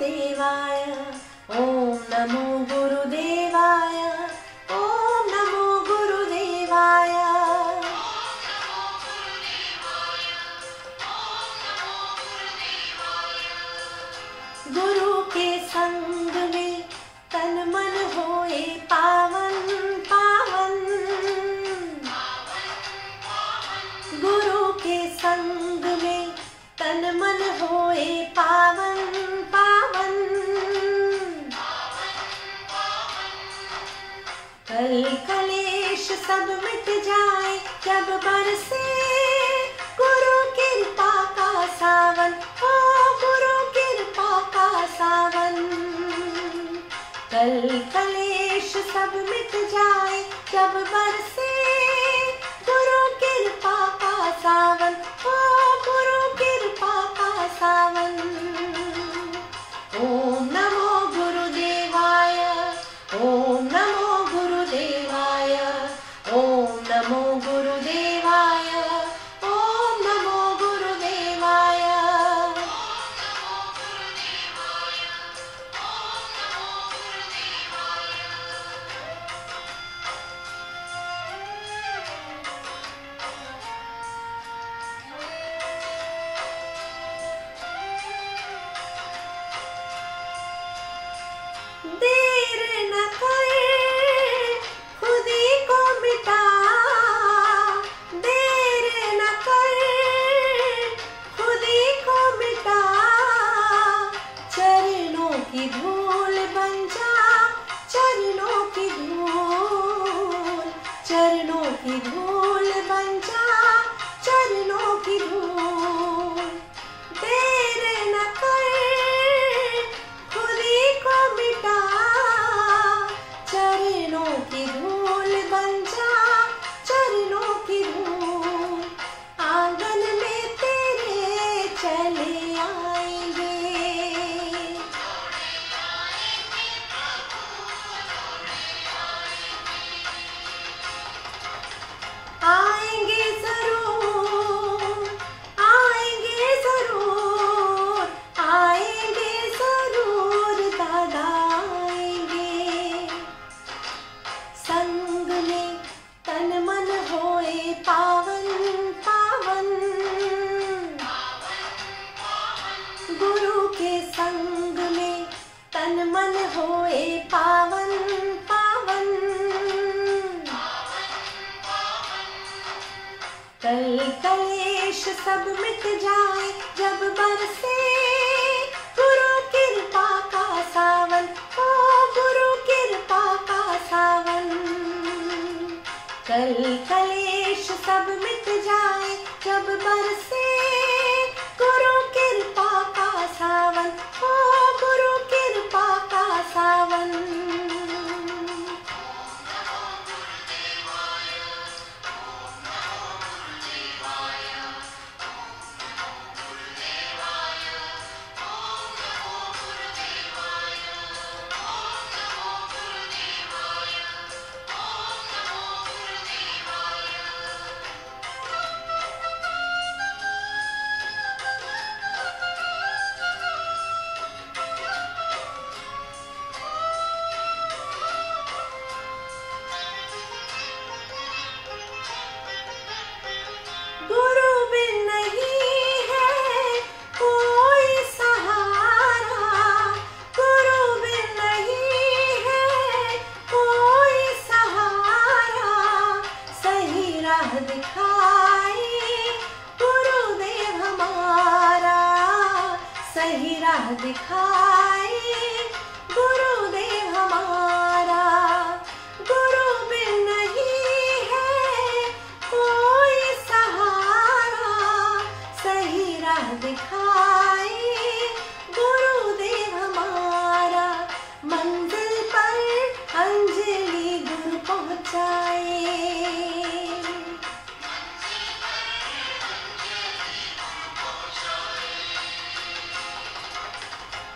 गुरुदेवाय, ओम नमो गुरुदेवाय, ओम नमो गुरुदेवाय। गुरु के संग में तन मन होए पावन पावन, गुरु के संग में तन मन होए पावन पावन। कल कलेश सब मिट जाए जब बरसे गुरु कृपा का सावन, ओ गुरु कृपा का सावन। कल कलेश सब मिट जाए जब बरसे गुरु कृपा का सावन, ओ गुरु कृपा का सावन। ओम नमो गुरुदेवाय, ओम नमो गुरुदेवाय, ओम नमो गुरुदेवाय, ओम नमो गुरुदेवाय। देर न कर खुद ही को मिटा, देर न कर खुद ही को मिटा। चरणों की धूल बन जा, चरणों की धूल, चरणों की धूल बन जा, चरणों की धूल। देर न कर खुद ही को मिटा, चरणों की धूल बन जा, चरणों की धूल। आंगन में तेरे चले आएंगे, आएंगे जरूर, आएंगे जरूर, आएंगे जरूर दादा आएंगे। संग में तन मन होए पावन पावन, गुरु के संग में तन मन होए पावन पावन। कल कलेश सब मिट जाए जब बरसे गुरु कृपा का सावन, ओ गुरु कृपा का सावन। कल कलेश सब मिट जाए जब बरसे गुरु कृपा का सावन, ओ गुरु कृपा का सावन। गुरु बिन नहीं है कोई सहारा, गुरु बिन नहीं है कोई सहारा। सही राह दिखाए गुरुदेव हमारा, सही राह दिखाए गुरुदेव हमारा। गुरु बिन नहीं है कोई सहारा, सही राह दिखाए गुरुदेव हमारा। मंजिल पर अंजलि गुरु पहुँचाए,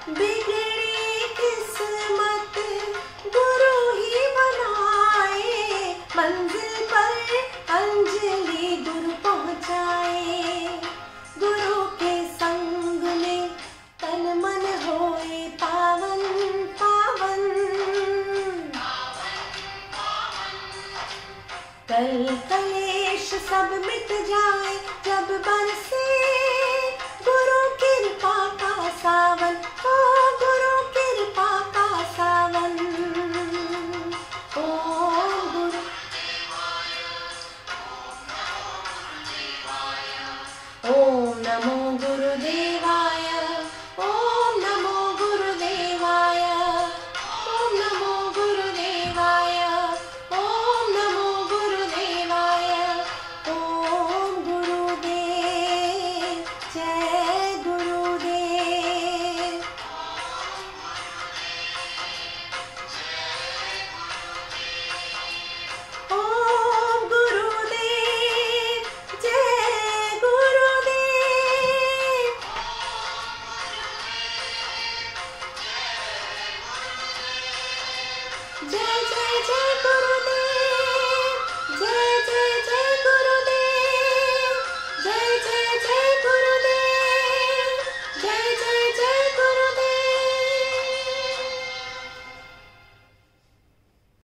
बिगड़ी किस्मत गुरु ही बनाए, मंजिल पर अंजलि गुरु पहुँचाए। गुरु के संग जय जय जय गुरुदेव।